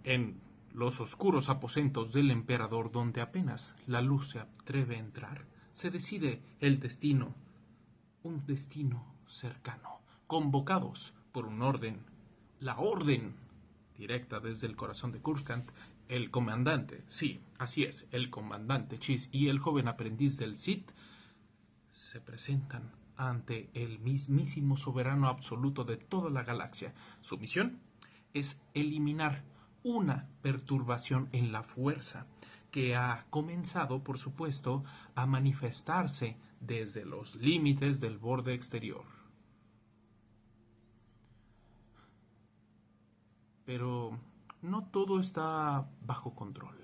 En los oscuros aposentos del emperador, donde apenas la luz se atreve a entrar, se decide el destino, un destino cercano, convocados por un orden, la orden directa desde el corazón de Coruscant. El comandante, sí, así es, el comandante Chiss y el joven aprendiz del Sith se presentan ante el mismísimo soberano absoluto de toda la galaxia. Su misión es eliminar una perturbación en la fuerza que ha comenzado, por supuesto, a manifestarse desde los límites del borde exterior. Pero no todo está bajo control.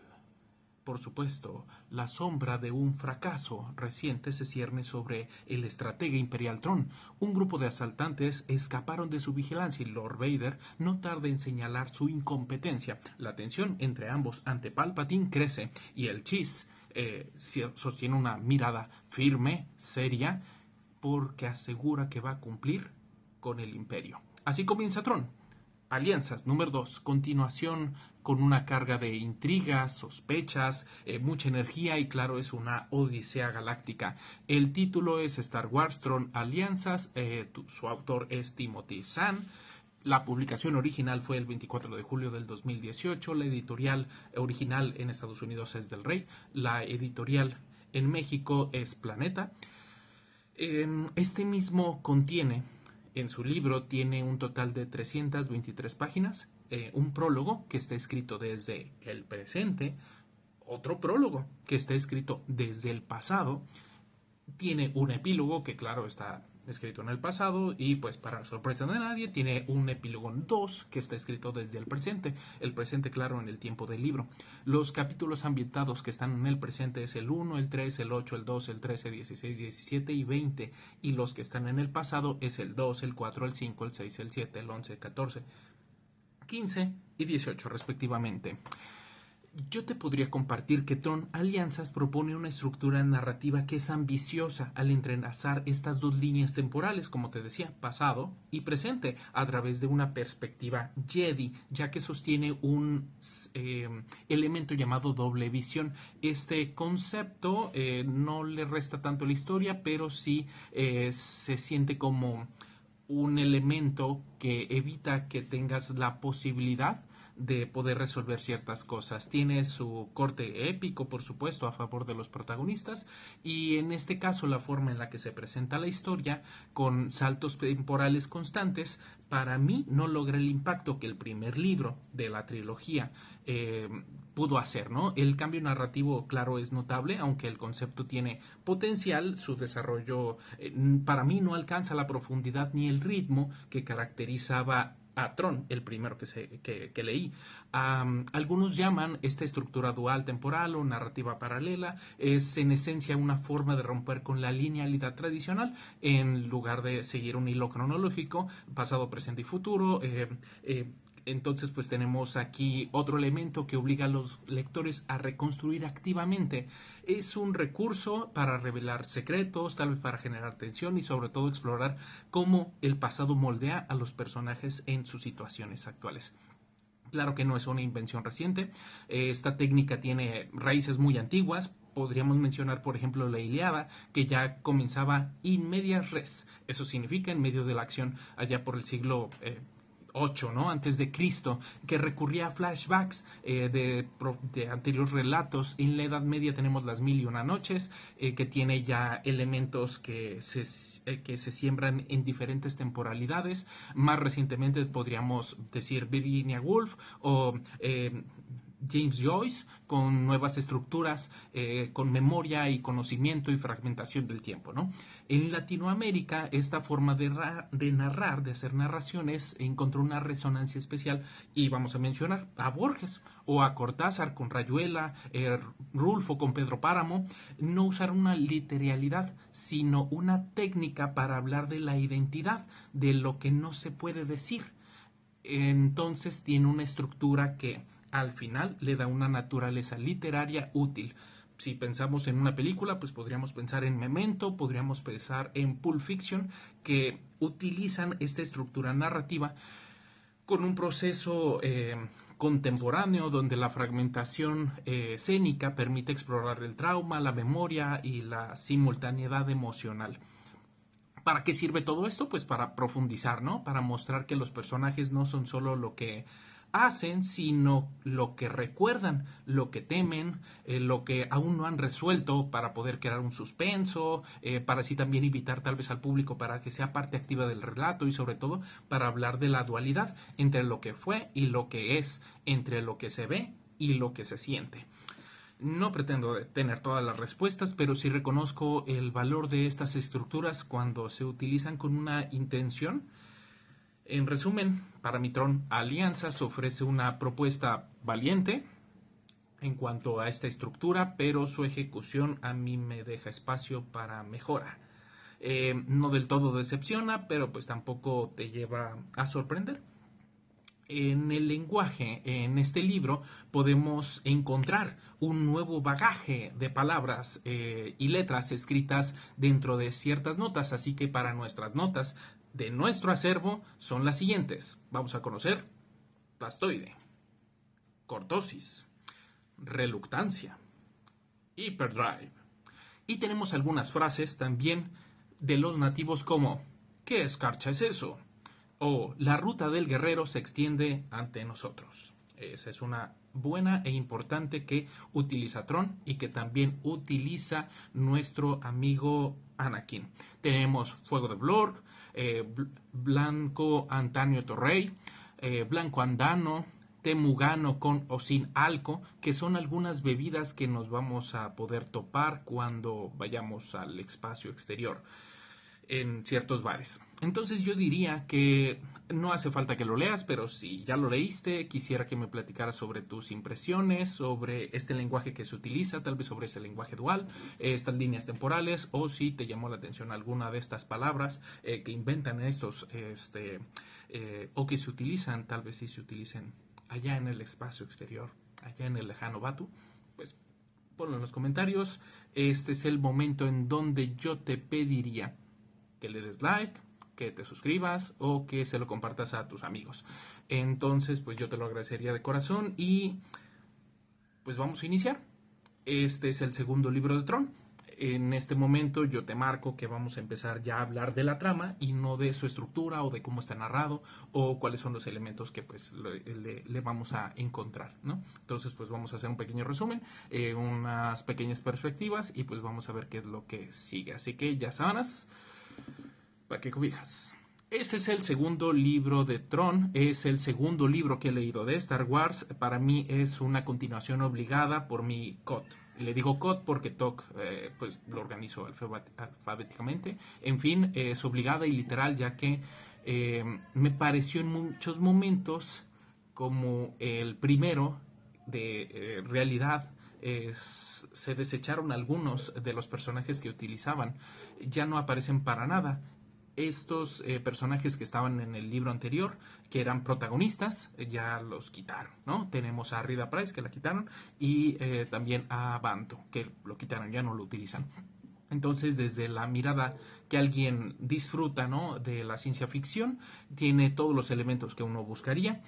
Por supuesto, la sombra de un fracaso reciente se cierne sobre el estratega imperial Tron. Un grupo de asaltantes escaparon de su vigilancia y Lord Vader no tarda en señalar su incompetencia. La tensión entre ambos ante Palpatine crece y el Chiss sostiene una mirada firme, seria, porque asegura que va a cumplir con el imperio. Así comienza Tron. Alianzas, número 2, continuación con una carga de intrigas, sospechas, mucha energía y claro, es una odisea galáctica. El título es Star Wars Tron Alianzas, su autor es Timothy Zahn. La publicación original fue el 24 de julio del 2018, la editorial original en Estados Unidos es Del Rey, la editorial en México es Planeta. Este mismo contiene... En su libro tiene un total de 323 páginas, un prólogo que está escrito desde el presente, otro prólogo que está escrito desde el pasado, tiene un epílogo que claro está escrito en el pasado y pues para sorpresa de nadie tiene un epílogo 2 que está escrito desde el presente claro en el tiempo del libro. Los capítulos ambientados que están en el presente es el 1, el 3, el 8, el 2, el 13, 16, 17 y 20 y los que están en el pasado es el 2, el 4, el 5, el 6, el 7, el 11, el 14, 15 y 18 respectivamente. Yo te podría compartir que Tron Alianzas propone una estructura narrativa que es ambiciosa al entrelazar estas dos líneas temporales, como te decía, pasado y presente, a través de una perspectiva Jedi, ya que sostiene un elemento llamado doble visión. Este concepto no le resta tanto a la historia, pero sí se siente como un elemento que evita que tengas la posibilidad de poder resolver ciertas cosas. Tiene su corte épico, por supuesto, a favor de los protagonistas y en este caso la forma en la que se presenta la historia con saltos temporales constantes para mí no logra el impacto que el primer libro de la trilogía pudo hacer, ¿no? El cambio narrativo, claro, es notable, aunque el concepto tiene potencial, su desarrollo para mí no alcanza la profundidad ni el ritmo que caracterizaba a Tron, el primero que leí. Algunos llaman esta estructura dual temporal o narrativa paralela. Es en esencia una forma de romper con la linealidad tradicional en lugar de seguir un hilo cronológico, pasado, presente y futuro. Entonces pues tenemos aquí otro elemento que obliga a los lectores a reconstruir activamente. Es un recurso para revelar secretos, tal vez para generar tensión y sobre todo explorar cómo el pasado moldea a los personajes en sus situaciones actuales. Claro que no es una invención reciente, esta técnica tiene raíces muy antiguas. Podríamos mencionar, por ejemplo, la Ilíada, que ya comenzaba in medias res. Eso significa en medio de la acción allá por el siglo 8, ¿no? Antes de Cristo, que recurría a flashbacks de anteriores relatos. En la Edad Media tenemos las Mil y una Noches, que tiene ya elementos que se siembran en diferentes temporalidades. Más recientemente podríamos decir Virginia Woolf o James Joyce, con nuevas estructuras, con memoria y conocimiento y fragmentación del tiempo, ¿no? En Latinoamérica, esta forma de narrar, de hacer narraciones, encontró una resonancia especial y vamos a mencionar a Borges o a Cortázar con Rayuela, Rulfo con Pedro Páramo. No usaron una literalidad, sino una técnica para hablar de la identidad, de lo que no se puede decir. Entonces tiene una estructura que al final le da una naturaleza literaria útil. Si pensamos en una película, pues podríamos pensar en Memento, podríamos pensar en Pulp Fiction, que utilizan esta estructura narrativa con un proceso contemporáneo donde la fragmentación escénica permite explorar el trauma, la memoria y la simultaneidad emocional. ¿Para qué sirve todo esto? Pues para profundizar, ¿no? Para mostrar que los personajes no son solo lo que hacen, sino lo que recuerdan, lo que temen, lo que aún no han resuelto para poder crear un suspenso, para así también invitar tal vez al público para que sea parte activa del relato y sobre todo para hablar de la dualidad entre lo que fue y lo que es, entre lo que se ve y lo que se siente. No pretendo tener todas las respuestas, pero sí reconozco el valor de estas estructuras cuando se utilizan con una intención. En resumen, para mi Tron Alianzas ofrece una propuesta valiente en cuanto a esta estructura, pero su ejecución a mí me deja espacio para mejora. No del todo decepciona, pero pues tampoco te lleva a sorprender. En el lenguaje, en este libro, podemos encontrar un nuevo bagaje de palabras y letras escritas dentro de ciertas notas. Así que para nuestras notas de nuestro acervo son las siguientes. Vamos a conocer plastoide, cortosis, reluctancia, hyperdrive. Y tenemos algunas frases también de los nativos como ¿qué escarcha es eso? O la ruta del guerrero se extiende ante nosotros. Esa es una buena e importante que utiliza Tron y que también utiliza nuestro amigo Anakin. Tenemos Fuego de Blork, Blanco Antonio Torrey, Blanco Andano, Temugano con o sin alco, que son algunas bebidas que nos vamos a poder topar cuando vayamos al espacio exterior en ciertos bares. Entonces yo diría que no hace falta que lo leas, pero si ya lo leíste, quisiera que me platicaras sobre tus impresiones, sobre este lenguaje que se utiliza, tal vez sobre este lenguaje dual, estas líneas temporales, o si te llamó la atención alguna de estas palabras que inventan estos, o que se utilizan, tal vez si se utilicen allá en el espacio exterior, allá en el lejano Batu, pues ponlo en los comentarios. Este es el momento en donde yo te pediría que le des like, que te suscribas o que se lo compartas a tus amigos. Entonces, pues yo te lo agradecería de corazón y pues vamos a iniciar. Este es el segundo libro de Tron. En este momento yo te marco que vamos a empezar ya a hablar de la trama y no de su estructura o de cómo está narrado o cuáles son los elementos que pues le vamos a encontrar, ¿no? Entonces pues vamos a hacer un pequeño resumen, unas pequeñas perspectivas y pues vamos a ver qué es lo que sigue. Así que ya sabrás, ¿para qué cobijas? Ese es el segundo libro de Tron, es el segundo libro que he leído de Star Wars. Para mí es una continuación obligada por mi COT. Le digo COT porque TOC pues lo organizo alfabéticamente. En fin, es obligada y literal ya que me pareció en muchos momentos como el primero de realidad. Se desecharon algunos de los personajes que utilizaban, ya no aparecen para nada. Estos personajes que estaban en el libro anterior, que eran protagonistas, ya los quitaron, ¿no? Tenemos a Rida Price, que la quitaron, y también a Banto, que lo quitaron, ya no lo utilizan. Entonces, desde la mirada que alguien disfruta, ¿no?, de la ciencia ficción, tiene todos los elementos que uno buscaría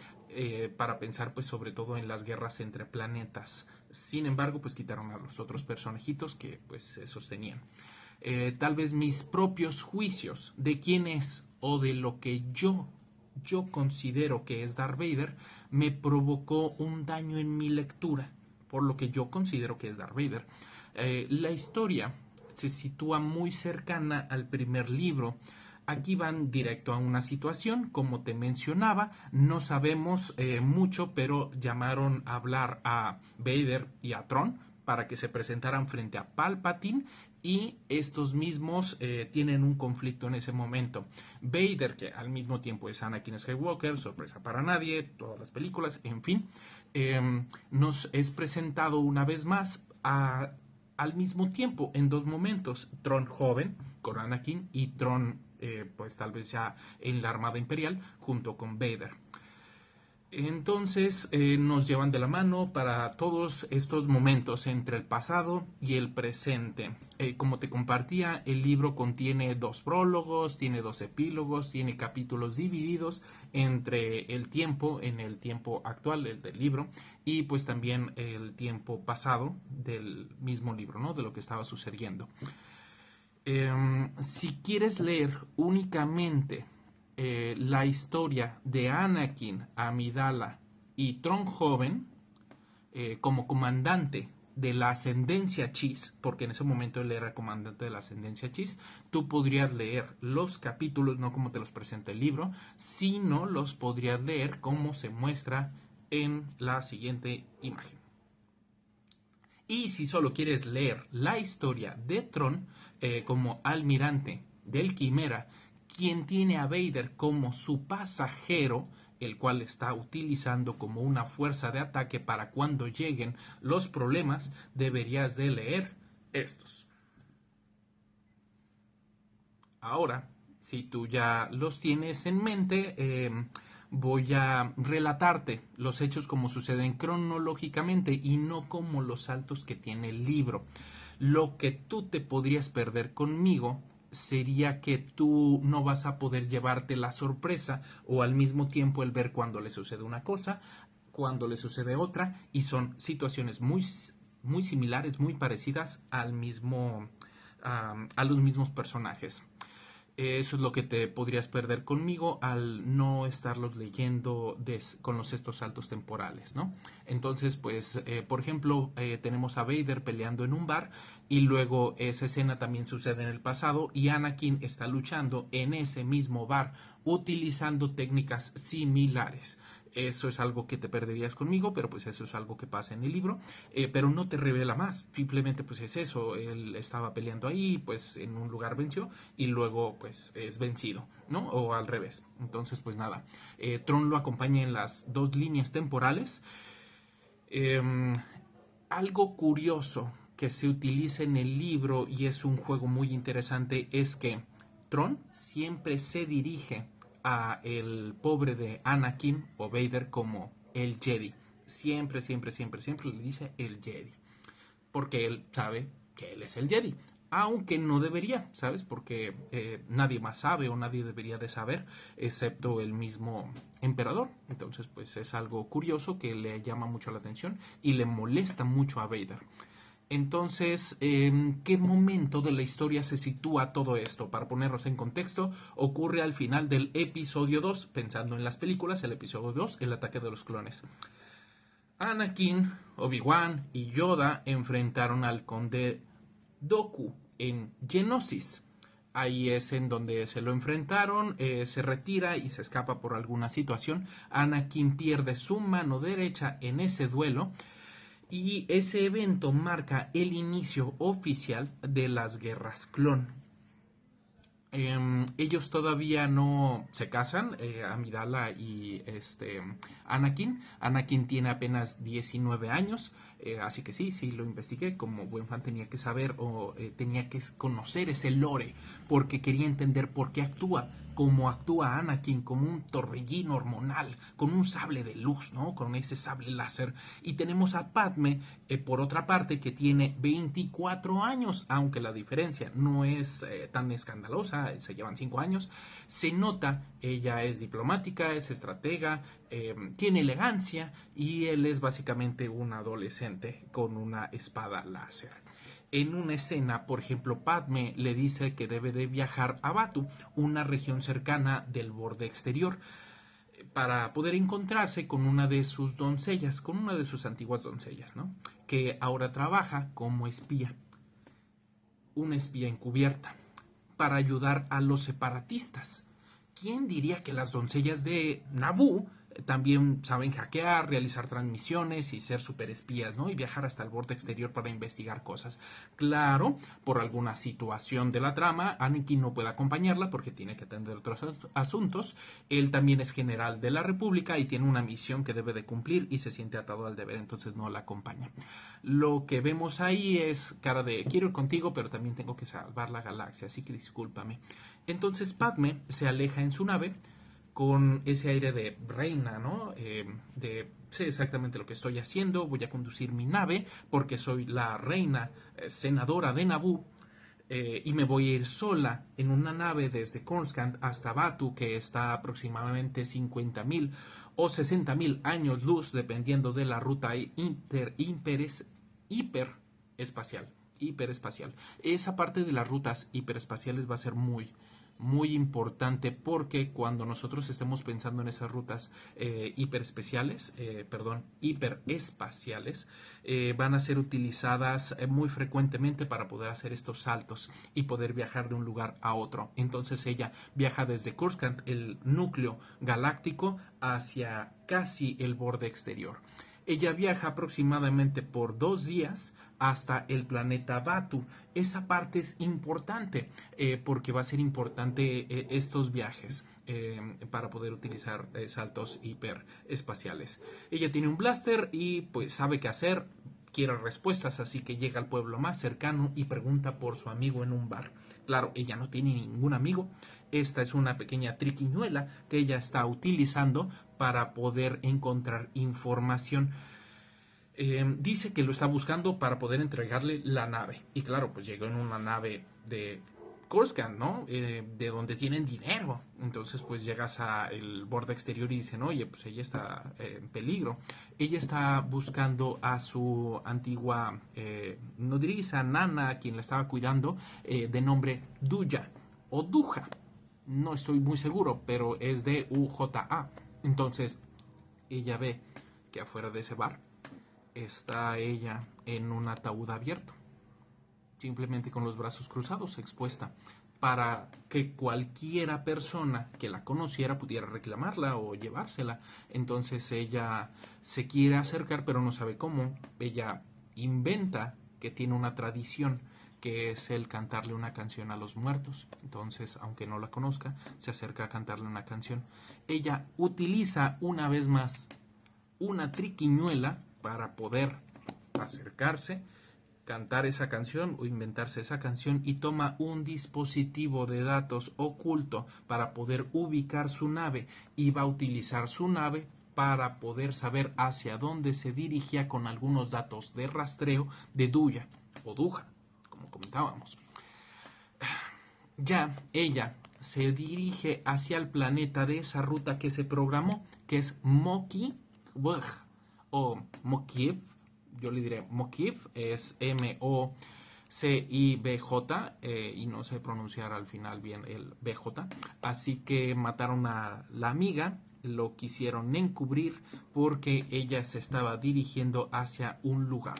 para pensar, pues, sobre todo en las guerras entre planetas. Sin embargo, pues, quitaron a los otros personajitos que, pues, se sostenían. Tal vez mis propios juicios de quién es o de lo que yo considero que es Darth Vader me provocó un daño en mi lectura por lo que yo considero que es Darth Vader. La historia se sitúa muy cercana al primer libro. Aquí van directo a una situación, como te mencionaba, no sabemos mucho, pero llamaron a hablar a Vader y a Tron para que se presentaran frente a Palpatine y estos mismos tienen un conflicto en ese momento. Vader, que al mismo tiempo es Anakin Skywalker, sorpresa para nadie, todas las películas, en fin, nos es presentado una vez más al mismo tiempo en dos momentos, Tron joven con Anakin y Tron pues tal vez ya en la Armada Imperial junto con Vader. Entonces nos llevan de la mano para todos estos momentos entre el pasado y el presente. Como te compartía, el libro contiene 2 prólogos, tiene 2 epílogos, tiene capítulos divididos entre el tiempo, en el tiempo actual del libro, y pues también el tiempo pasado del mismo libro, ¿no? De lo que estaba sucediendo. Si quieres leer únicamente la historia de Anakin, Amidala y Tron joven como comandante de la ascendencia Chiss, porque en ese momento él era comandante de la ascendencia Chiss, tú podrías leer los capítulos, no como te los presenta el libro, sino los podrías leer como se muestra en la siguiente imagen. Y si solo quieres leer la historia de Tron como almirante del Quimera, quien tiene a Vader como su pasajero, el cual está utilizando como una fuerza de ataque para cuando lleguen los problemas, deberías de leer estos. Ahora, si tú ya los tienes en mente, voy a relatarte los hechos como suceden cronológicamente y no como los saltos que tiene el libro. Lo que tú te podrías perder conmigo sería que tú no vas a poder llevarte la sorpresa o al mismo tiempo el ver cuando le sucede una cosa, cuando le sucede otra, y son situaciones muy similares, muy parecidas al mismo, a los mismos personajes. Eso es lo que te podrías perder conmigo al no estarlos leyendo con estos saltos temporales, ¿no? Entonces, pues, por ejemplo, tenemos a Vader peleando en un bar y luego esa escena también sucede en el pasado y Anakin está luchando en ese mismo bar utilizando técnicas similares. Eso es algo que te perderías conmigo, pero pues eso es algo que pasa en el libro, pero no te revela más, simplemente pues es eso, él estaba peleando ahí, pues en un lugar venció y luego pues es vencido, ¿no? O al revés. Entonces pues nada, Tron lo acompaña en las 2 líneas temporales. Eh, Algo curioso que se utiliza en el libro y es un juego muy interesante es que Tron siempre se dirige a el pobre de Anakin o Vader como el Jedi. Siempre, siempre, siempre, siempre le dice el Jedi. Porque él sabe que él es el Jedi. Aunque no debería, ¿sabes? Porque nadie más sabe o nadie debería de saber, excepto el mismo emperador. Entonces, pues es algo curioso que le llama mucho la atención y le molesta mucho a Vader. Entonces, ¿en qué momento de la historia se sitúa todo esto? Para ponernos en contexto, ocurre al final del episodio 2, pensando en las películas, el episodio 2, el ataque de los clones. Anakin, Obi-Wan y Yoda enfrentaron al conde Dooku en Geonosis. Ahí es en donde se lo enfrentaron, se retira y se escapa por alguna situación. Anakin pierde su mano derecha en ese duelo y ese evento marca el inicio oficial de las guerras clon. Ellos todavía no se casan, Amidala y Anakin. Anakin tiene apenas 19 años, así que sí, lo investigué. Como buen fan tenía que saber o tenía que conocer ese lore, porque quería entender por qué actúa como actúa Anakin, como un torbellino hormonal, con un sable de luz, ¿no? Con ese sable láser. Y tenemos a Padme, por otra parte, que tiene 24 años, aunque la diferencia no es tan escandalosa, se llevan 5 años. Se nota, ella es diplomática, es estratega, tiene elegancia y él es básicamente un adolescente con una espada láser. En una escena, por ejemplo, Padme le dice que debe de viajar a Batu, una región cercana del borde exterior, para poder encontrarse con una de sus doncellas, con una de sus antiguas doncellas, ¿no? Que ahora trabaja como espía, una espía encubierta, para ayudar a los separatistas. ¿Quién diría que las doncellas de Naboo también saben hackear, realizar transmisiones y ser superespías, ¿no? Y viajar hasta el borde exterior para investigar cosas? Claro, por alguna situación de la trama, Anakin no puede acompañarla porque tiene que atender otros asuntos. Él también es general de la República y tiene una misión que debe de cumplir y se siente atado al deber, entonces no la acompaña. Lo que vemos ahí es cara de quiero ir contigo, pero también tengo que salvar la galaxia, así que discúlpame. Entonces Padme se aleja en su nave con ese aire de reina, ¿no? Sé exactamente lo que estoy haciendo, voy a conducir mi nave porque soy la reina senadora de Naboo, y me voy a ir sola en una nave desde Coruscant hasta Batu, que está aproximadamente 50.000 o 60.000 años luz, dependiendo de la ruta hiperespacial. Hiperespacial. Esa parte de las rutas hiperespaciales va a ser muy importante, porque cuando nosotros estemos pensando en esas rutas hiperespaciales, van a ser utilizadas muy frecuentemente para poder hacer estos saltos y poder viajar de un lugar a otro. Entonces ella viaja desde Coruscant, el núcleo galáctico, hacia casi el borde exterior. Ella viaja aproximadamente por 2 días hasta el planeta Batu. Esa parte es importante, porque va a ser importante estos viajes para poder utilizar saltos hiperespaciales. Ella tiene un blaster y pues sabe qué hacer, quiere respuestas, así que llega al pueblo más cercano y pregunta por su amigo en un bar. Claro, ella no tiene ningún amigo. Esta es una pequeña triquiñuela que ella está utilizando para poder encontrar información. Dice que lo está buscando para poder entregarle la nave. Y claro, pues llegó en una nave de Coruscant, ¿no? De donde tienen dinero. Entonces, pues llegas al borde exterior y dicen, oye, pues ella está en peligro. Ella está buscando a su antigua nodriza, nana, quien la estaba cuidando, de nombre Duja o Duja. No estoy muy seguro, pero es de UJA. Entonces, ella ve que afuera de ese bar está ella en un ataúd abierto, simplemente con los brazos cruzados, expuesta, para que cualquiera persona que la conociera pudiera reclamarla o llevársela. Entonces ella se quiere acercar, pero no sabe cómo. Ella inventa que tiene una tradición, que es el cantarle una canción a los muertos. Entonces, aunque no la conozca, se acerca a cantarle una canción. Ella utiliza una vez más una triquiñuela para poder acercarse, cantar esa canción o inventarse esa canción, y toma un dispositivo de datos oculto para poder ubicar su nave, y va a utilizar su nave para poder saber hacia dónde se dirigía con algunos datos de rastreo de Duja o Duja, como comentábamos. Ya ella se dirige hacia el planeta de esa ruta que se programó, que es Moki o Mokib. Yo le diré Mokib, es Mocibj, y no sé pronunciar al final bien el BJ. Así que mataron a la amiga, lo quisieron encubrir porque ella se estaba dirigiendo hacia un lugar.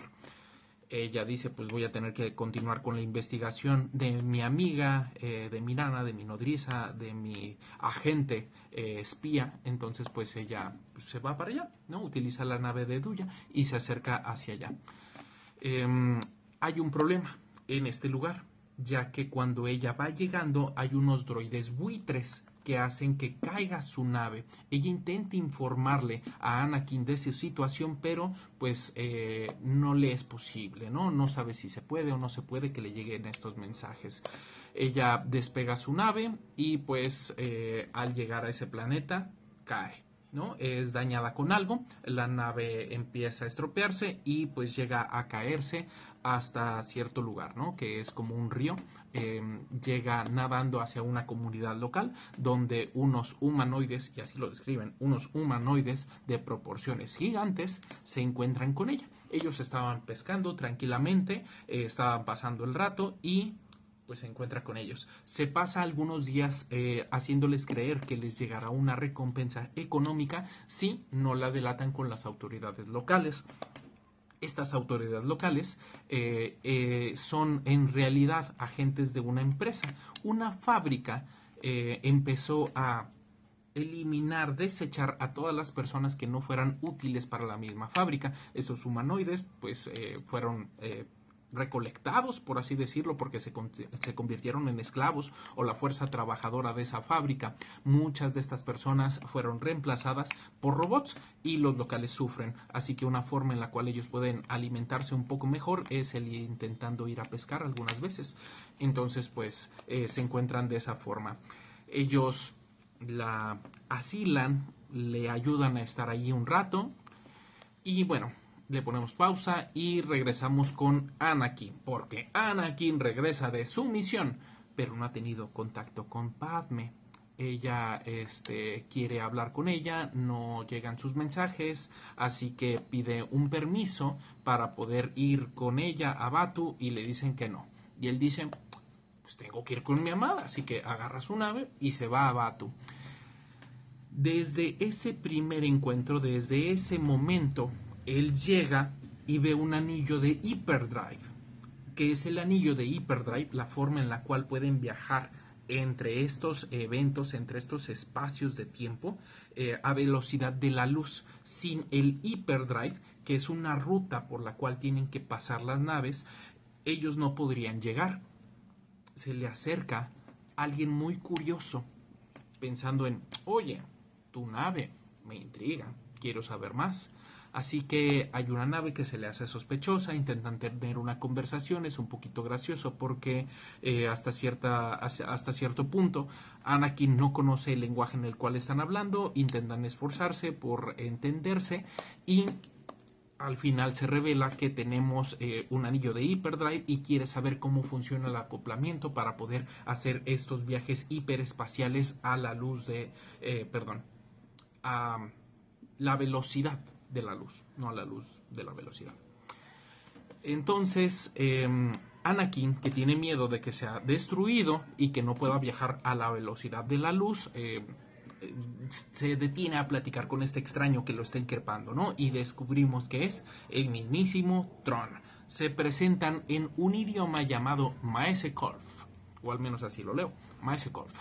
Ella dice, pues voy a tener que continuar con la investigación de mi amiga, de mi nana, de mi nodriza, de mi agente espía. Entonces pues ella pues, se va para allá, ¿no? Utiliza la nave de Duja y se acerca hacia allá. Hay un problema en este lugar, ya que cuando ella va llegando hay unos droides buitres que hacen que caiga su nave. Ella intenta informarle a Anakin de su situación, pero pues no le es posible, ¿no? No sabe si se puede o no se puede que le lleguen estos mensajes. Ella despega su nave y pues al llegar a ese planeta cae, ¿no? Es dañada con algo, la nave empieza a estropearse y pues llega a caerse hasta cierto lugar, ¿no? Que es como un río. Llega nadando hacia una comunidad local donde unos humanoides, y así lo describen, unos humanoides de proporciones gigantes se encuentran con ella. Ellos estaban pescando tranquilamente, estaban pasando el rato y pues se encuentra con ellos. Se pasa algunos días haciéndoles creer que les llegará una recompensa económica si no la delatan con las autoridades locales. Estas autoridades locales son en realidad agentes de una empresa. Una fábrica empezó a eliminar, desechar a todas las personas que no fueran útiles para la misma fábrica. Estos humanoides pues fueron recolectados, por así decirlo, porque se convirtieron en esclavos o la fuerza trabajadora de esa fábrica. Muchas de estas personas fueron reemplazadas por robots y los locales sufren. Así que una forma en la cual ellos pueden alimentarse un poco mejor es el intentando ir a pescar algunas veces. Entonces, pues, se encuentran de esa forma. Ellos la asilan, le ayudan a estar allí un rato y bueno, le ponemos pausa y regresamos con Anakin, porque Anakin regresa de su misión, pero no ha tenido contacto con Padme. Ella quiere hablar con ella, no llegan sus mensajes, así que pide un permiso para poder ir con ella a Batuu y le dicen que no. Y él dice, pues tengo que ir con mi amada, así que agarra su nave y se va a Batuu. Desde ese primer encuentro, desde ese momento, él llega y ve un anillo de Hyperdrive, que es el anillo de Hyperdrive, la forma en la cual pueden viajar entre estos eventos, entre estos espacios de tiempo, a velocidad de la luz. Sin el Hyperdrive, que es una ruta por la cual tienen que pasar las naves, ellos no podrían llegar. Se le acerca alguien muy curioso, pensando en, oye, tu nave me intriga, quiero saber más. Así que hay una nave que se le hace sospechosa, intentan tener una conversación, es un poquito gracioso porque hasta cierto punto Anakin no conoce el lenguaje en el cual están hablando, intentan esforzarse por entenderse y al final se revela que tenemos un anillo de Hyperdrive y quiere saber cómo funciona el acoplamiento para poder hacer estos viajes hiperespaciales a la luz a la velocidad de la luz, no a la luz de la velocidad. Entonces, Anakin, que tiene miedo de que sea destruido y que no pueda viajar a la velocidad de la luz, se detiene a platicar con este extraño que lo está increpando, ¿no? Y descubrimos que es el mismísimo Tron. Se presentan en un idioma llamado Maesekolf, o al menos así lo leo, Maesekolf.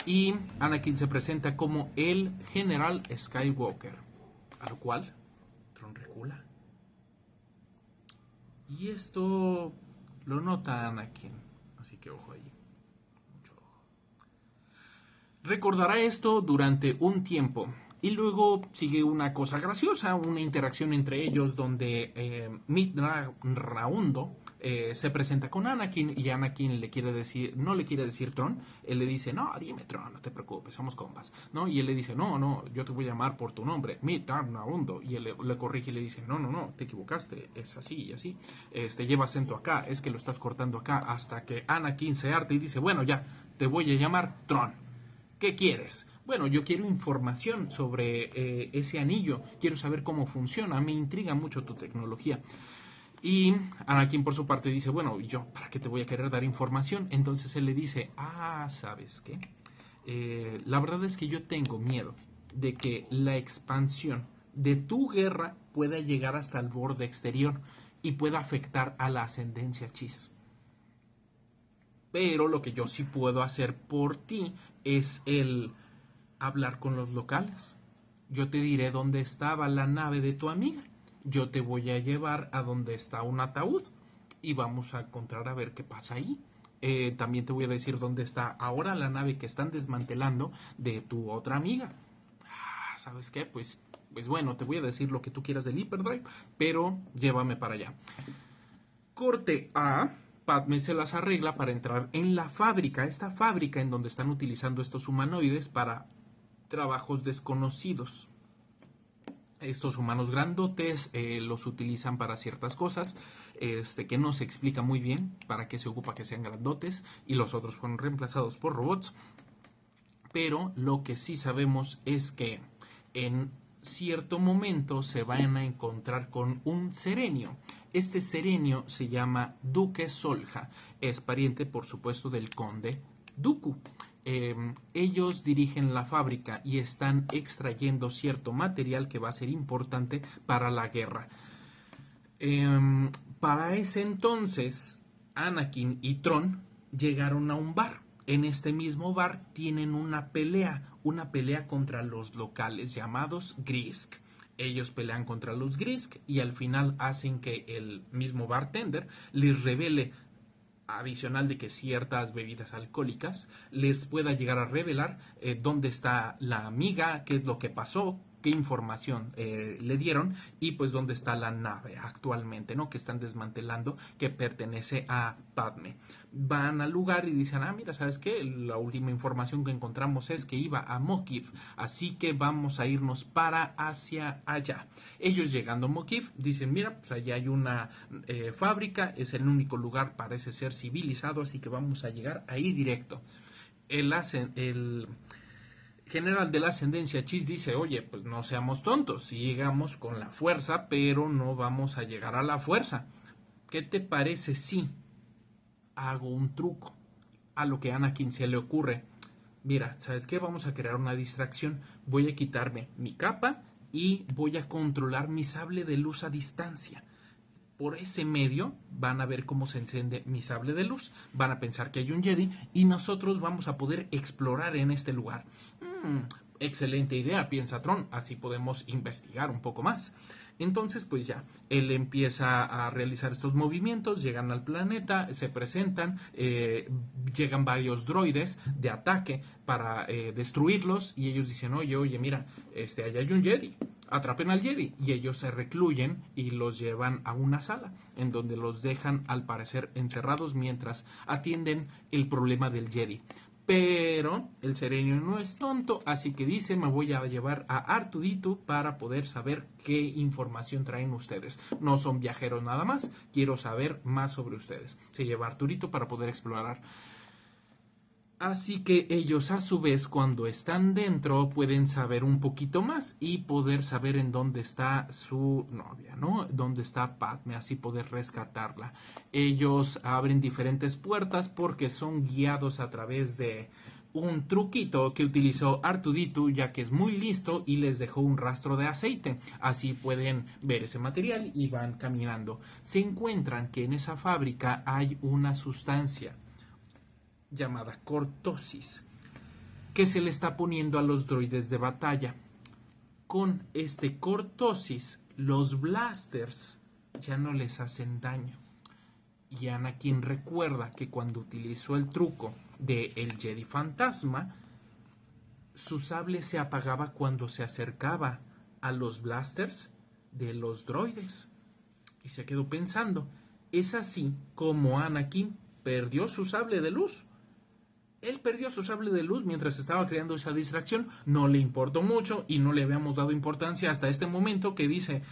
Y Anakin se presenta como el General Skywalker, a lo cual Tron recula. Y esto lo nota Anakin, así que ojo allí. Recordará esto durante un tiempo y luego sigue una cosa graciosa, una interacción entre ellos donde Mitt-Raundo se presenta con Anakin y Anakin no le quiere decir Tron, él le dice, no, dime Tron, no te preocupes, somos compas, ¿no? Y él le dice, no, yo te voy a llamar por tu nombre, Mitt-Raundo, y él le corrige y le dice, no, te equivocaste, es así y así, lleva acento acá, es que lo estás cortando acá, hasta que Anakin se harta y dice, bueno, ya, te voy a llamar Tron. ¿Qué quieres? Bueno, yo quiero información sobre ese anillo, quiero saber cómo funciona, me intriga mucho tu tecnología. Y Anakin por su parte dice, bueno, ¿yo para qué te voy a querer dar información? Entonces él le dice, ¿sabes qué? La verdad es que yo tengo miedo de que la expansión de tu guerra pueda llegar hasta el borde exterior y pueda afectar a la ascendencia Chiss. Pero lo que yo sí puedo hacer por ti es el hablar con los locales. Yo te diré dónde estaba la nave de tu amiga. Yo te voy a llevar a donde está un ataúd y vamos a encontrar a ver qué pasa ahí. También te voy a decir dónde está ahora la nave que están desmantelando de tu otra amiga. ¿Sabes qué? Pues bueno, te voy a decir lo que tú quieras del Hyperdrive, pero llévame para allá. Corte A. Padme se las arregla para entrar en la fábrica, esta fábrica en donde están utilizando estos humanoides para trabajos desconocidos. Estos humanos grandotes los utilizan para ciertas cosas que no se explica muy bien para qué se ocupa que sean grandotes y los otros fueron reemplazados por robots. Pero lo que sí sabemos es que en cierto momento se van a encontrar con un serenio. Este serenio se llama Duque Solja. Es pariente, por supuesto, del conde Dooku. Ellos dirigen la fábrica y están extrayendo cierto material que va a ser importante para la guerra. Para ese entonces, Anakin y Tron llegaron a un bar. En este mismo bar tienen una pelea contra los locales llamados Grisk. Ellos pelean contra los Grisk y al final hacen que el mismo bartender les revele, adicional de que ciertas bebidas alcohólicas, les pueda llegar a revelar dónde está la amiga, qué es lo que pasó, qué información le dieron y pues dónde está la nave actualmente, ¿no? Que están desmantelando, que pertenece a Padme. Van al lugar y dicen, mira, ¿sabes qué? La última información que encontramos es que iba a Mokif, así que vamos a irnos para hacia allá. Ellos llegando a Mokif dicen, mira, pues allá hay una fábrica, es el único lugar, parece ser civilizado, así que vamos a llegar ahí directo. El general de la ascendencia Chiss dice, oye, pues no seamos tontos, si llegamos con la fuerza, pero no vamos a llegar a la fuerza. ¿Qué te parece si hago un truco? A lo que a Anakin se le ocurre, mira, ¿sabes qué? Vamos a crear una distracción, voy a quitarme mi capa y voy a controlar mi sable de luz a distancia. Por ese medio van a ver cómo se enciende mi sable de luz, van a pensar que hay un Jedi y nosotros vamos a poder explorar en este lugar. Excelente idea, piensa Tron, así podemos investigar un poco más. Entonces, pues ya, él empieza a realizar estos movimientos, llegan al planeta, se presentan, llegan varios droides de ataque para destruirlos y ellos dicen, oye, mira, allá hay un Jedi, atrapen al Jedi, y ellos se recluyen y los llevan a una sala en donde los dejan al parecer encerrados mientras atienden el problema del Jedi. Pero el Serenio no es tonto, así que dice, me voy a llevar a Artudito para poder saber qué información traen ustedes. No son viajeros nada más, quiero saber más sobre ustedes. Se lleva a Arturito para poder explorar. Así que ellos a su vez cuando están dentro pueden saber un poquito más y poder saber en dónde está su novia, ¿no? Dónde está Padme, así poder rescatarla. Ellos abren diferentes puertas porque son guiados a través de un truquito que utilizó Artudito, ya que es muy listo y les dejó un rastro de aceite. Así pueden ver ese material y van caminando. Se encuentran que en esa fábrica hay una sustancia llamada cortosis, que se le está poniendo a los droides de batalla. Con este cortosis, los blasters ya no les hacen daño. Y Anakin recuerda que cuando utilizó el truco de el Jedi fantasma, su sable se apagaba cuando se acercaba a los blasters de los droides. Y se quedó pensando, es así como Anakin perdió su sable de luz. Él perdió su sable de luz mientras estaba creando esa distracción, no le importó mucho y no le habíamos dado importancia hasta este momento que dice,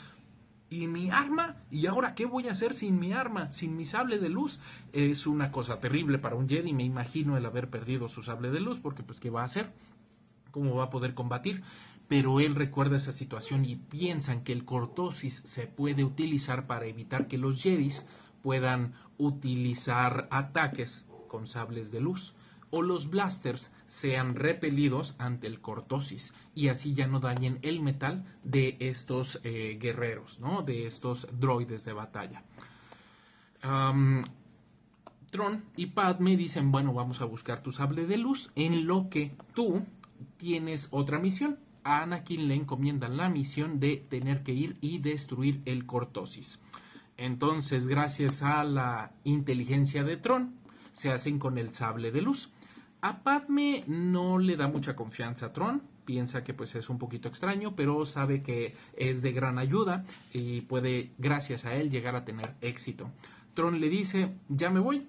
¿y mi arma? ¿Y ahora qué voy a hacer sin mi arma? Sin mi sable de luz. Es una cosa terrible para un Jedi, me imagino el haber perdido su sable de luz, porque pues ¿qué va a hacer? ¿Cómo va a poder combatir? Pero él recuerda esa situación y piensan que el cortosis se puede utilizar para evitar que los Jedis puedan utilizar ataques con sables de luz o los blasters sean repelidos ante el cortosis y así ya no dañen el metal de estos guerreros, ¿no? De estos droides de batalla. Tron y Padme dicen, bueno, vamos a buscar tu sable de luz, en lo que tú tienes otra misión. A Anakin le encomiendan la misión de tener que ir y destruir el cortosis. Entonces, gracias a la inteligencia de Tron, se hacen con el sable de luz. A Padme no le da mucha confianza a Tron, piensa que pues es un poquito extraño, pero sabe que es de gran ayuda y puede, gracias a él, llegar a tener éxito. Tron le dice, ya me voy,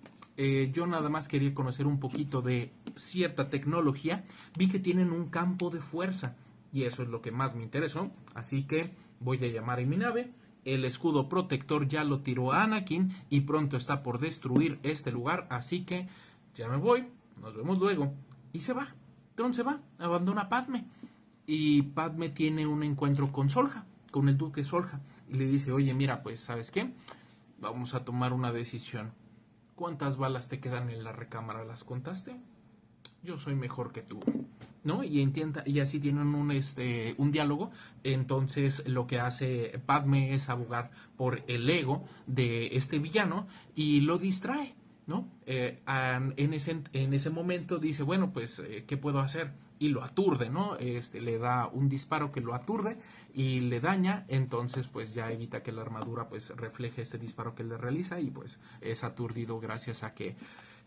yo nada más quería conocer un poquito de cierta tecnología, vi que tienen un campo de fuerza y eso es lo que más me interesó, así que voy a llamar a mi nave. El escudo protector ya lo tiró a Anakin y pronto está por destruir este lugar, así que ya me voy, nos vemos luego. Y se va, Tron se va, abandona a Padme. Y Padme tiene un encuentro con Solja, con el duque Solja, y le dice, oye, mira, pues, ¿sabes qué? Vamos a tomar una decisión. ¿Cuántas balas te quedan en la recámara? ¿Las contaste? Yo soy mejor que tú, ¿no? Y intenta, y así tienen un diálogo. Entonces lo que hace Padme es abogar por el ego de este villano y lo distrae, ¿no? En ese momento dice, bueno, pues, ¿qué puedo hacer? Y lo aturde, ¿no? Le da un disparo que lo aturde y le daña, entonces pues ya evita que la armadura pues refleje este disparo que le realiza y pues es aturdido gracias a que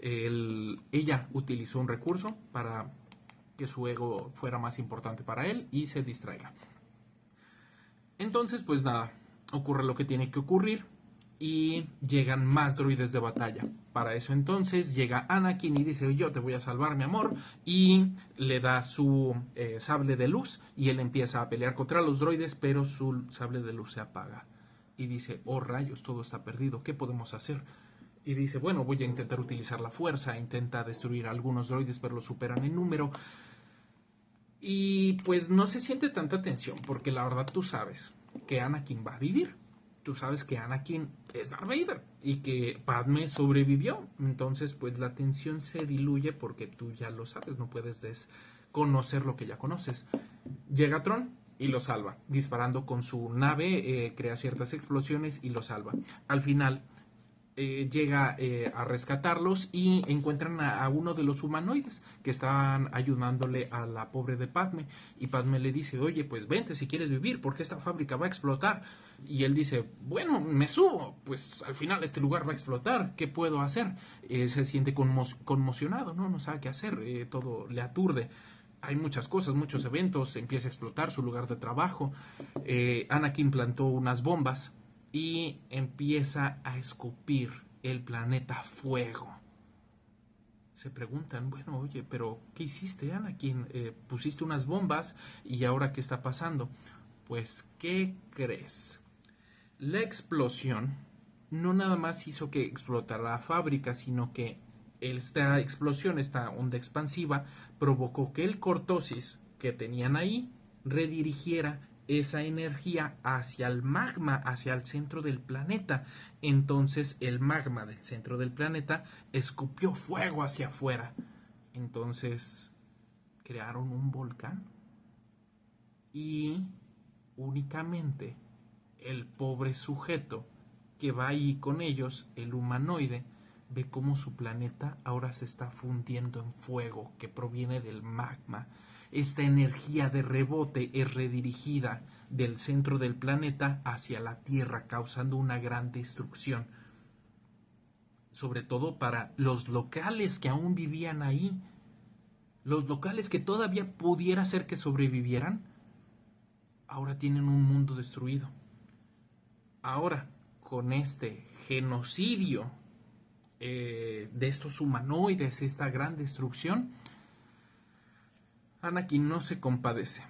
ella utilizó un recurso para que su ego fuera más importante para él y se distraiga. Entonces, pues nada, ocurre lo que tiene que ocurrir y llegan más droides de batalla. Para eso entonces llega Anakin y dice, yo te voy a salvar, mi amor, y le da su sable de luz y él empieza a pelear contra los droides, pero su sable de luz se apaga. Y dice, oh rayos, todo está perdido, ¿qué podemos hacer? Y dice, bueno, voy a intentar utilizar la fuerza, intenta destruir a algunos droides, pero los superan en número. Y pues no se siente tanta tensión, porque la verdad tú sabes que Anakin va a vivir. Tú sabes que Anakin es Darth Vader y que Padme sobrevivió. Entonces, pues la tensión se diluye porque tú ya lo sabes, no puedes desconocer lo que ya conoces. Llega Tron y lo salva, disparando con su nave, crea ciertas explosiones y lo salva. Al final, llega a rescatarlos y encuentran a uno de los humanoides que estaban ayudándole a la pobre de Padme. Y Padme le dice, oye, pues vente si quieres vivir, porque esta fábrica va a explotar. Y él dice, bueno, me subo, pues al final este lugar va a explotar, ¿qué puedo hacer? Se siente conmocionado, no sabe qué hacer, todo le aturde. Hay muchas cosas, muchos eventos, empieza a explotar su lugar de trabajo. Anakin plantó unas bombas y empieza a escupir el planeta fuego. Se preguntan, bueno, oye, pero ¿qué hiciste, Anakin? Pusiste unas bombas y ahora ¿qué está pasando? Pues, ¿qué crees? La explosión no nada más hizo que explotara la fábrica, sino que esta explosión, esta onda expansiva, provocó que el cortosis que tenían ahí redirigiera esa energía hacia el magma, hacia el centro del planeta. Entonces el magma del centro del planeta escupió fuego hacia afuera. Entonces crearon un volcán y únicamente el pobre sujeto que va ahí con ellos, el humanoide, ve cómo su planeta ahora se está fundiendo en fuego que proviene del magma. Esta energía de rebote es redirigida del centro del planeta hacia la Tierra, causando una gran destrucción. Sobre todo para los locales que aún vivían ahí. Los locales que todavía pudiera ser que sobrevivieran, ahora tienen un mundo destruido. Ahora, con este genocidio de estos humanoides, esta gran destrucción, Anakin no se compadece.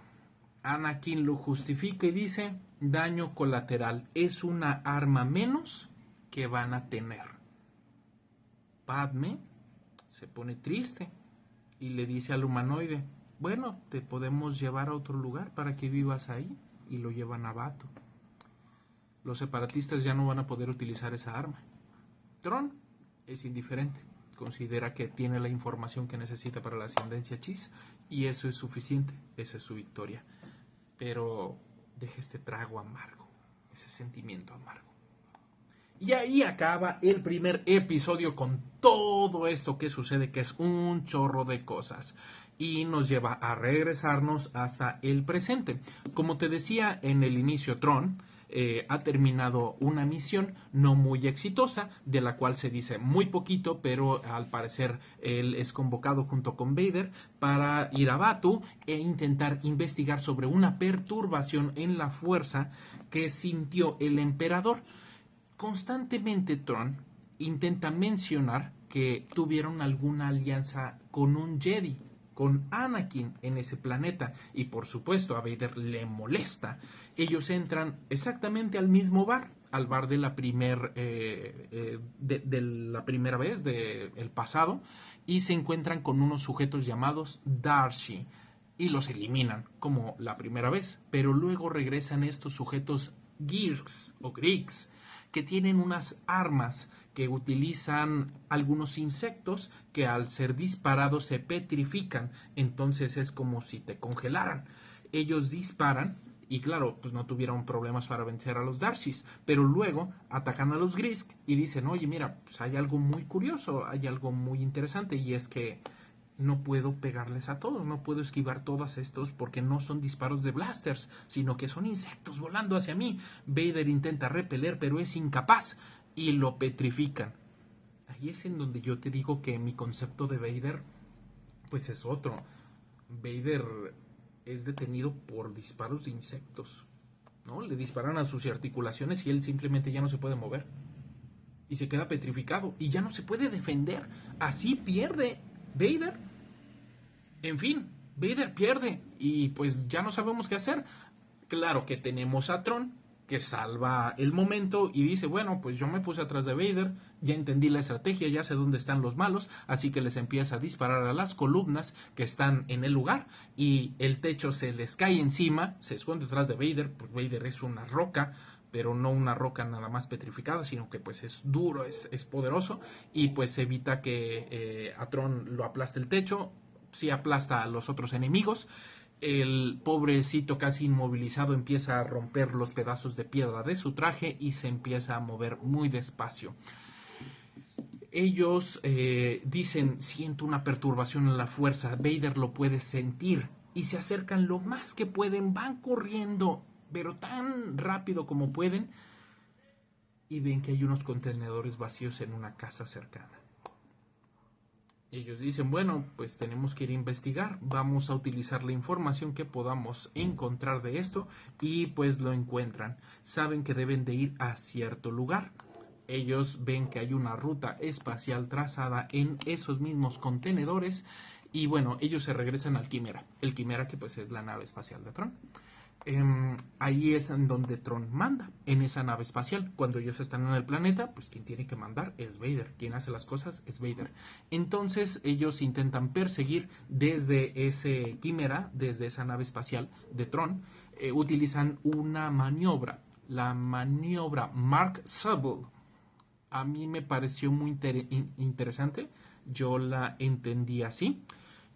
Anakin lo justifica y dice, daño colateral, es una arma menos que van a tener. Padme se pone triste y le dice al humanoide, bueno, te podemos llevar a otro lugar para que vivas ahí, y lo llevan a Batuu. Los separatistas ya no van a poder utilizar esa arma. Tron es indiferente, considera que tiene la información que necesita para la ascendencia Chiss y eso es suficiente, esa es su victoria. Pero deja este trago amargo, ese sentimiento amargo. Y ahí acaba el primer episodio con todo esto que sucede, que es un chorro de cosas. Y nos lleva a regresarnos hasta el presente. Como te decía en el inicio, Tron ha terminado una misión no muy exitosa, de la cual se dice muy poquito, pero al parecer él es convocado junto con Vader para ir a Batuu e intentar investigar sobre una perturbación en la fuerza que sintió el emperador. Constantemente Tron intenta mencionar que tuvieron alguna alianza con un Jedi, con Anakin en ese planeta, y por supuesto a Vader le molesta. Ellos entran exactamente al mismo bar, al bar de la primera vez del pasado, y se encuentran con unos sujetos llamados Darshi y los eliminan como la primera vez, pero luego regresan estos sujetos Girks o Greeks que tienen unas armas que utilizan algunos insectos que al ser disparados se petrifican, entonces es como si te congelaran. Ellos disparan y claro, pues no tuvieron problemas para vencer a los Darshis, pero luego atacan a los Grisk y dicen, oye, mira, pues hay algo muy curioso, hay algo muy interesante, y es que no puedo pegarles a todos, no puedo esquivar todos estos porque no son disparos de blasters, sino que son insectos volando hacia mí. Vader intenta repeler, pero es incapaz y lo petrifican. Ahí es en donde yo te digo que mi concepto de Vader, pues es otro. Vader es detenido por disparos de insectos. ¿no? Le disparan a sus articulaciones y él simplemente ya no se puede mover. Y se queda petrificado y ya no se puede defender. Así pierde Vader. En fin, Vader pierde y pues ya no sabemos qué hacer. Claro que tenemos a Tron, que salva el momento y dice, bueno, pues yo me puse atrás de Vader, ya entendí la estrategia, ya sé dónde están los malos, así que les empieza a disparar a las columnas que están en el lugar y el techo se les cae encima, se esconde detrás de Vader, pues Vader es una roca, pero no una roca nada más petrificada, sino que pues es duro, es poderoso y pues evita que a Tron lo aplaste el techo, sí aplasta a los otros enemigos. El pobrecito casi inmovilizado empieza a romper los pedazos de piedra de su traje y se empieza a mover muy despacio. Ellos dicen, siento una perturbación en la fuerza, Vader lo puede sentir y se acercan lo más que pueden, van corriendo, pero tan rápido como pueden y ven que hay unos contenedores vacíos en una casa cercana. Ellos dicen, bueno, pues tenemos que ir a investigar, vamos a utilizar la información que podamos encontrar de esto y pues lo encuentran. Saben que deben de ir a cierto lugar. Ellos ven que hay una ruta espacial trazada en esos mismos contenedores y bueno, ellos se regresan al Quimera. El Quimera que pues es la nave espacial de Tron. Ahí es en donde Tron manda, en esa nave espacial. Cuando ellos están en el planeta, pues quien tiene que mandar es Vader. Quien hace las cosas es Vader. Entonces ellos intentan perseguir desde ese Quimera, desde esa nave espacial de Tron. Utilizan una maniobra, la maniobra Mark Subble. A mí me pareció muy interesante. Yo la entendí así.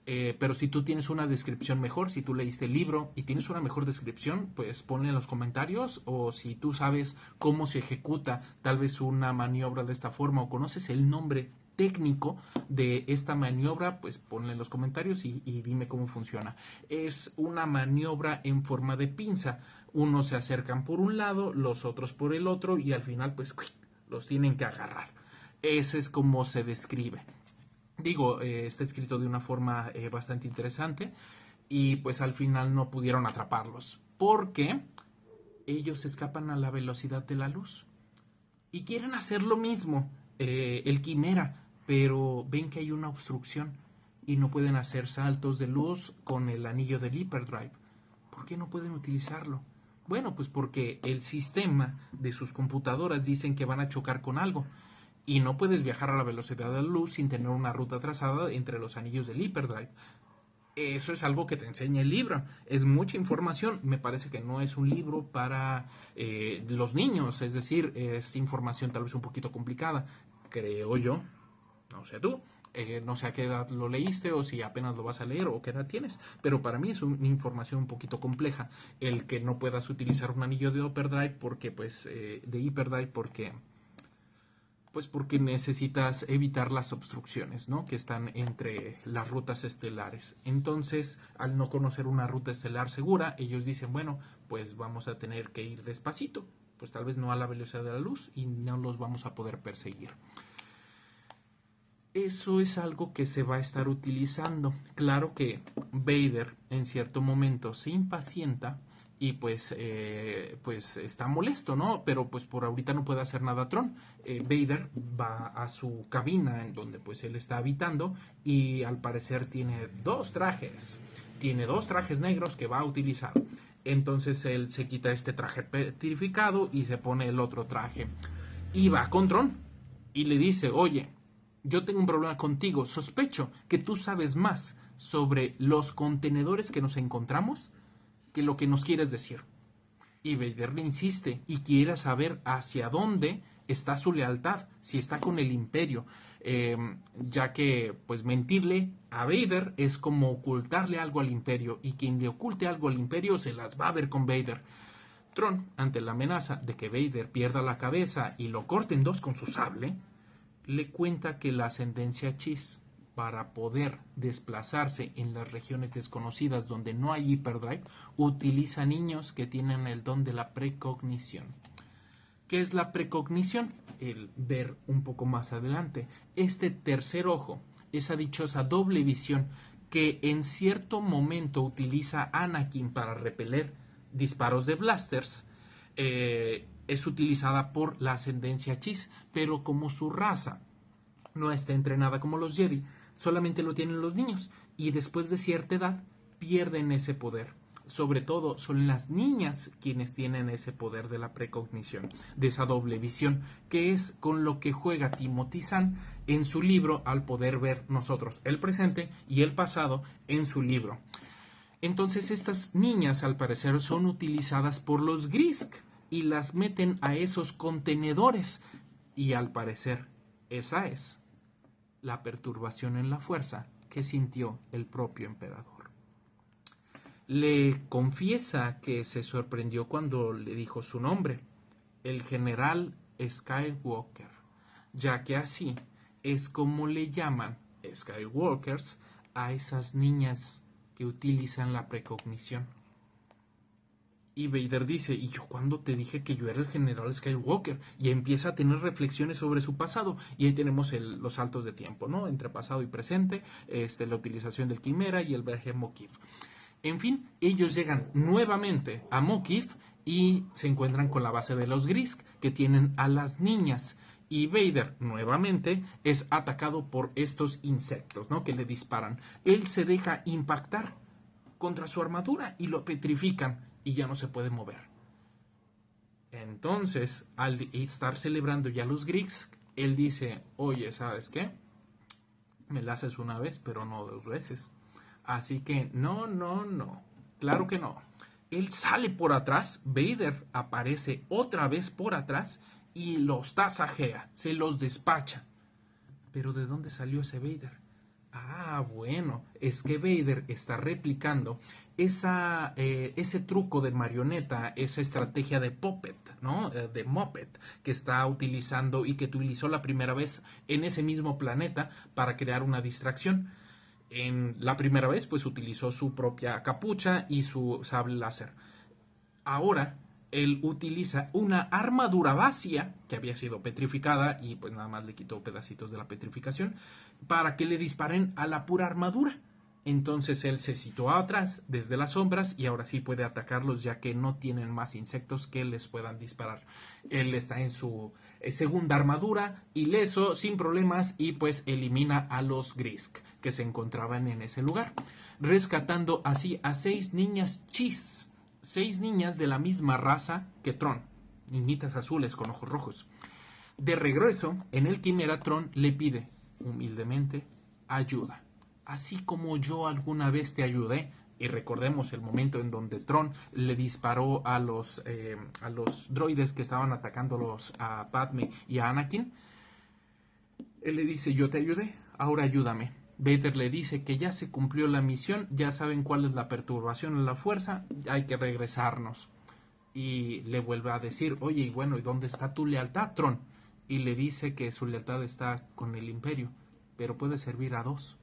Pero si tú tienes una descripción mejor, si tú leíste el libro y tienes una mejor descripción, pues ponle en los comentarios. O si tú sabes cómo se ejecuta tal vez una maniobra de esta forma o conoces el nombre técnico de esta maniobra, pues ponle en los comentarios y dime cómo funciona. Es una maniobra en forma de pinza. Unos se acercan por un lado, los otros por el otro y al final pues los tienen que agarrar. Ese es como se describe. Digo, está escrito de una forma bastante interesante y pues al final no pudieron atraparlos porque ellos escapan a la velocidad de la luz y quieren hacer lo mismo, el Quimera, pero ven que hay una obstrucción y no pueden hacer saltos de luz con el anillo del Hyperdrive. ¿Por qué no pueden utilizarlo? Bueno, pues porque el sistema de sus computadoras dicen que van a chocar con algo. Y no puedes viajar a la velocidad de la luz sin tener una ruta trazada entre los anillos del Hyperdrive. Eso es algo que te enseña el libro. Es mucha información. Me parece que no es un libro para los niños. Es decir, es información tal vez un poquito complicada. Creo yo. No sé tú. No sé a qué edad lo leíste o si apenas lo vas a leer o qué edad tienes. Pero para mí es una información un poquito compleja. El que no puedas utilizar un anillo de Hyperdrive porque, pues porque necesitas evitar las obstrucciones, ¿no? Que están entre las rutas estelares. Entonces, al no conocer una ruta estelar segura, ellos dicen, bueno, pues vamos a tener que ir despacito. Pues tal vez no a la velocidad de la luz y no los vamos a poder perseguir. Eso es algo que se va a estar utilizando. Claro que Vader en cierto momento se impacienta y pues está molesto, ¿no? Pero pues por ahorita no puede hacer nada Tron. Vader va a su cabina en donde pues él está habitando y al parecer tiene dos trajes. Tiene dos trajes negros que va a utilizar. Entonces él se quita este traje petrificado y se pone el otro traje. Y va con Tron y le dice, oye, yo tengo un problema contigo. Sospecho que tú sabes más sobre los contenedores que nos encontramos que lo que nos quieres decir. Y Vader le insiste y quiere saber hacia dónde está su lealtad, si está con el Imperio, ya que pues mentirle a Vader es como ocultarle algo al Imperio y quien le oculte algo al Imperio se las va a ver con Vader. Tron, ante la amenaza de que Vader pierda la cabeza y lo corte en dos con su sable, le cuenta que la ascendencia Chiss, para poder desplazarse en las regiones desconocidas donde no hay Hyperdrive, utiliza niños que tienen el don de la precognición. ¿Qué es la precognición? El ver un poco más adelante. Este tercer ojo, esa dichosa doble visión que en cierto momento utiliza Anakin para repeler disparos de blasters, es utilizada por la ascendencia Chiss, pero como su raza no está entrenada como los Jedi, solamente lo tienen los niños y después de cierta edad pierden ese poder. Sobre todo son las niñas quienes tienen ese poder de la precognición, de esa doble visión, que es con lo que juega Timothy Zahn en su libro al poder ver nosotros el presente y el pasado en su libro. Entonces estas niñas al parecer son utilizadas por los Grisk y las meten a esos contenedores y al parecer esa es la perturbación en la fuerza que sintió el propio emperador. Le confiesa que se sorprendió cuando le dijo su nombre, el general Skywalker, ya que así es como le llaman Skywalkers a esas niñas que utilizan la precognición. Y Vader dice, ¿y yo cuándo te dije que yo era el general Skywalker? Y empieza a tener reflexiones sobre su pasado. Y ahí tenemos los saltos de tiempo, ¿no? Entre pasado y presente, la utilización del Quimera y el viaje a Mokif. En fin, ellos llegan nuevamente a Mokif y se encuentran con la base de los Grisk, que tienen a las niñas. Y Vader, nuevamente, es atacado por estos insectos, ¿no? Que le disparan. Él se deja impactar contra su armadura y lo petrifican y ya no se puede mover. Entonces, al estar celebrando ya los Grisk, él dice, oye, ¿sabes qué? Me la haces una vez, pero no 2 veces. Así que no, claro que no. Él sale por atrás, Vader aparece otra vez por atrás y los tasajea, se los despacha. Pero ¿de dónde salió ese Vader? Ah, bueno, es que Vader está replicando ese truco de marioneta, esa estrategia de puppet, ¿no? De Muppet, que está utilizando y que utilizó la primera vez en ese mismo planeta para crear una distracción. En la primera vez, pues utilizó su propia capucha y su sable láser. Ahora, él utiliza una armadura vacía que había sido petrificada y pues nada más le quitó pedacitos de la petrificación para que le disparen a la pura armadura. Entonces él se sitúa atrás desde las sombras y ahora sí puede atacarlos ya que no tienen más insectos que les puedan disparar. Él está en su segunda armadura, ileso, sin problemas y pues elimina a los Grisk que se encontraban en ese lugar, rescatando así a 6 niñas Chiss, 6 niñas de la misma raza que Tron, niñitas azules con ojos rojos. De regreso, en el Quimera, Tron le pide humildemente ayuda. Así como yo alguna vez te ayudé, y recordemos el momento en donde Tron le disparó a los droides que estaban atacando a Padme y a Anakin, él le dice, yo te ayudé, ahora ayúdame. Vader le dice que ya se cumplió la misión, ya saben cuál es la perturbación en la fuerza, hay que regresarnos. Y le vuelve a decir, oye, y bueno, ¿y dónde está tu lealtad, Tron? Y le dice que su lealtad está con el Imperio, pero puede servir a 2.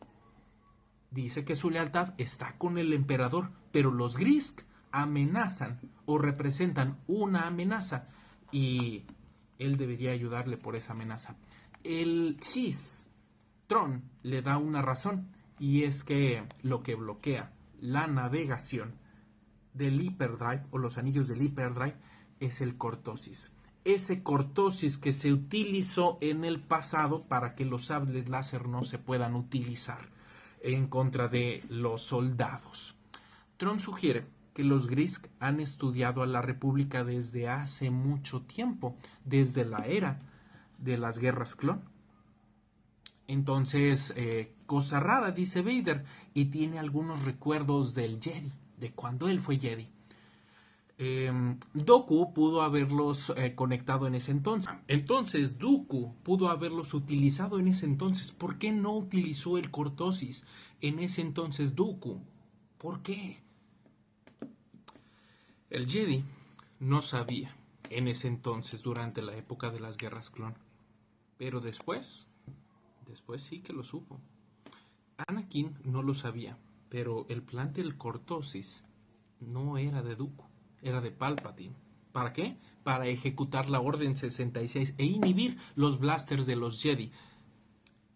Dice que su lealtad está con el emperador, pero los Grisk amenazan o representan una amenaza y él debería ayudarle por esa amenaza. El Chiss, Tron, le da una razón y es que lo que bloquea la navegación del Hyperdrive o los anillos del Hyperdrive es el cortosis. Ese cortosis que se utilizó en el pasado para que los sables láser no se puedan utilizar en contra de los soldados. Tron sugiere que los Grisk han estudiado a la República desde hace mucho tiempo, desde la era de las guerras clon. Entonces, cosa rara, dice Vader, y tiene algunos recuerdos del Jedi, de cuando él fue Jedi. Dooku pudo haberlos conectado en ese entonces. Entonces, Dooku pudo haberlos utilizado en ese entonces. ¿Por qué no utilizó el cortosis en ese entonces Dooku? ¿Por qué? El Jedi no sabía en ese entonces, durante la época de las guerras clon. Pero después sí que lo supo. Anakin no lo sabía, pero el plan del cortosis no era de Dooku. Era de Palpatine. ¿Para qué? Para ejecutar la Orden 66 e inhibir los blasters de los Jedi.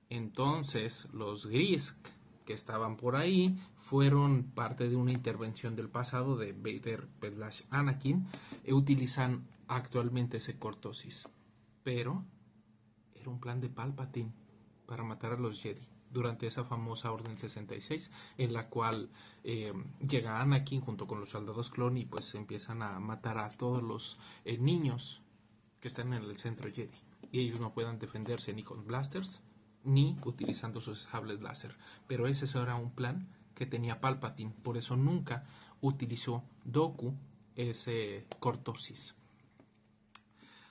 Entonces, los Grisk que estaban por ahí fueron parte de una intervención del pasado de Vader / Anakin, utilizan actualmente ese cortosis. Pero era un plan de Palpatine para matar a los Jedi durante esa famosa Orden 66, en la cual llega Anakin junto con los soldados clon y pues empiezan a matar a todos los niños que están en el centro Jedi. Y ellos no puedan defenderse ni con blasters ni utilizando sus sables láser. Pero ese era un plan que tenía Palpatine, por eso nunca utilizó Dooku ese cortosis.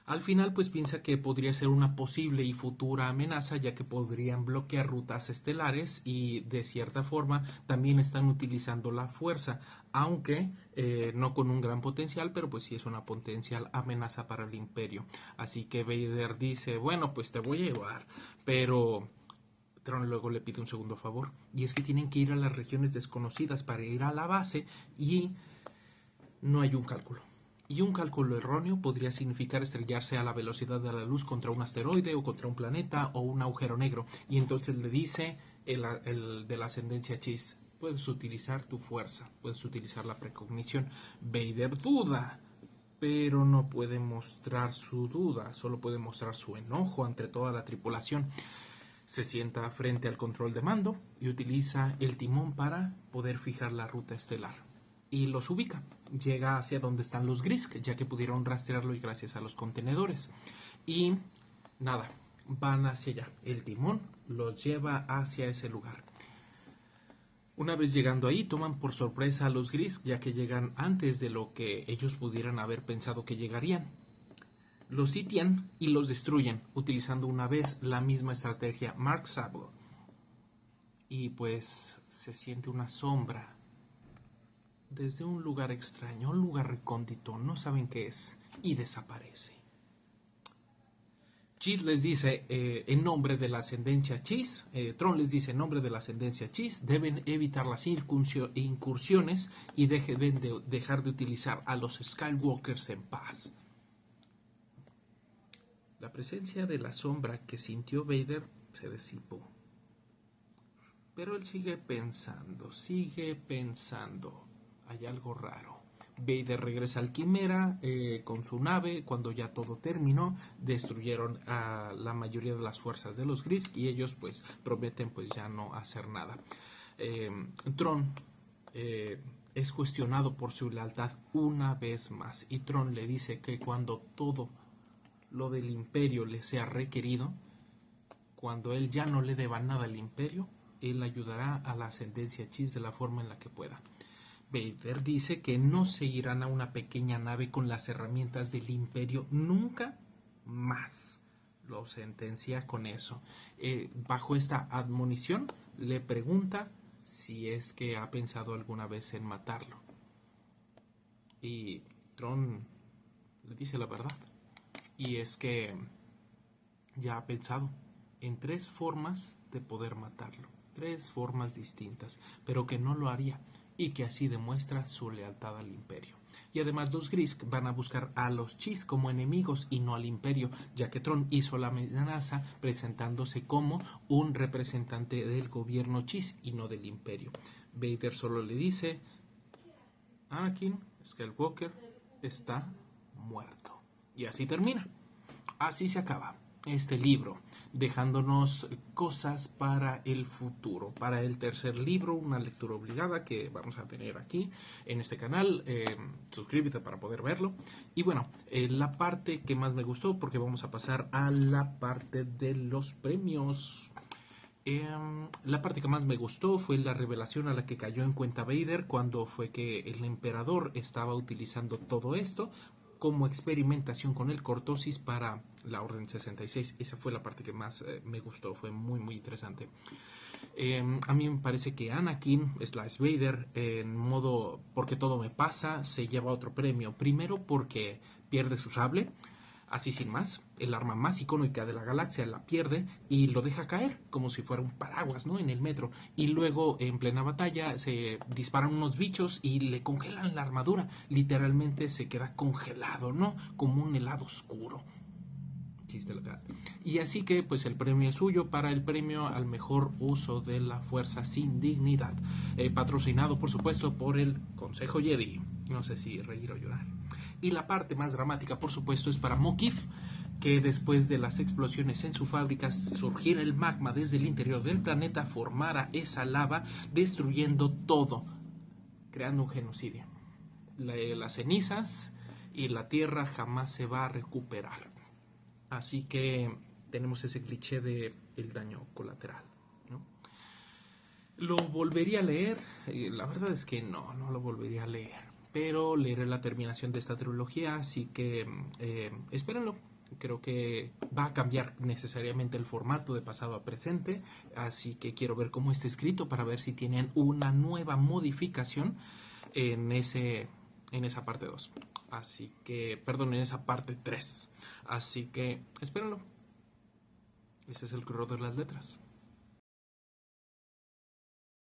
Al final pues piensa que podría ser una posible y futura amenaza, ya que podrían bloquear rutas estelares y de cierta forma también están utilizando la fuerza, aunque no con un gran potencial, pero pues sí es una potencial amenaza para el Imperio. Así que Vader dice, bueno, pues te voy a llevar, pero Tron luego le pide un segundo favor, y es que tienen que ir a las regiones desconocidas para ir a la base y no hay un cálculo. Y un cálculo erróneo podría significar estrellarse a la velocidad de la luz contra un asteroide o contra un planeta o un agujero negro. Y entonces le dice el de la ascendencia Chiss, puedes utilizar tu fuerza, puedes utilizar la precognición. Vader duda, pero no puede mostrar su duda, solo puede mostrar su enojo ante toda la tripulación. Se sienta frente al control de mando y utiliza el timón para poder fijar la ruta estelar. Y los ubica. Llega hacia donde están los Grisk, ya que pudieron rastrearlo y gracias a los contenedores. Y nada, van hacia allá. El timón los lleva hacia ese lugar. Una vez llegando ahí, toman por sorpresa a los Grisk, ya que llegan antes de lo que ellos pudieran haber pensado que llegarían. Los sitian y los destruyen, utilizando una vez la misma estrategia Mark Sable. Y pues se siente una sombra desde un lugar extraño, un lugar recóndito, no saben qué es, y desaparece. Chiss les dice en nombre de la ascendencia Chiss, Tron les dice en nombre de la ascendencia Chiss, deben evitar las incursiones y dejar de utilizar a los Skywalkers en paz. La presencia de la sombra que sintió Vader se disipó. Pero él sigue pensando. Hay algo raro. Vader regresa al Quimera con su nave. Cuando ya todo terminó, destruyeron a la mayoría de las fuerzas de los Grisk y ellos pues prometen pues ya no hacer nada. Tron es cuestionado por su lealtad una vez más y Tron le dice que cuando todo lo del Imperio le sea requerido, cuando él ya no le deba nada al Imperio, él ayudará a la ascendencia Chiss de la forma en la que pueda. Vader dice que no seguirán a una pequeña nave con las herramientas del Imperio nunca más. Lo sentencia con eso. Bajo esta admonición le pregunta si es que ha pensado alguna vez en matarlo. Y Tron le dice la verdad. Y es que ya ha pensado en 3 formas de poder matarlo. 3 formas distintas, pero que no lo haría. Y que así demuestra su lealtad al Imperio. Y además los Grisk van a buscar a los Chiss como enemigos y no al Imperio, ya que Tron hizo la amenaza presentándose como un representante del gobierno Chiss y no del Imperio. Vader solo le dice, Anakin Skywalker está muerto. Y así termina. Así se acaba este libro, dejándonos cosas para el futuro, para el tercer libro, una lectura obligada que vamos a tener aquí en este canal. Suscríbete para poder verlo. Y bueno, la parte que más me gustó, porque vamos a pasar a la parte de los premios. La parte que más me gustó fue la revelación a la que cayó en cuenta Vader cuando fue que el emperador estaba utilizando todo esto como experimentación con el cortosis para la Orden 66. Esa fue la parte que más me gustó, fue muy muy interesante. A mí me parece que Anakin / Vader, en modo porque todo me pasa, se lleva otro premio. Primero porque pierde su sable, así sin más, el arma más icónica de la galaxia la pierde y lo deja caer como si fuera un paraguas, ¿no? En el metro. Y luego en plena batalla se disparan unos bichos y le congelan la armadura. Literalmente se queda congelado, ¿no? Como un helado oscuro. chiste local. Y así que pues el premio es suyo para el premio al mejor uso de la fuerza sin dignidad, patrocinado por supuesto por el Consejo Jedi. No sé si reír o llorar. Y la parte más dramática por supuesto es para Mokif, que después de las explosiones en su fábrica surgiera el magma desde el interior del planeta, formara esa lava destruyendo todo, creando un genocidio. Las cenizas y la tierra jamás se va a recuperar. Así que tenemos ese cliché de el daño colateral, ¿no? ¿Lo volvería a leer? La verdad es que no lo volvería a leer. Pero leeré la terminación de esta trilogía, así que espérenlo. Creo que va a cambiar necesariamente el formato de pasado a presente, así que quiero ver cómo está escrito para ver si tienen una nueva modificación en esa parte 2. Así que, perdón, en esa parte 3. Así que, espérenlo. Ese es el correo de las letras.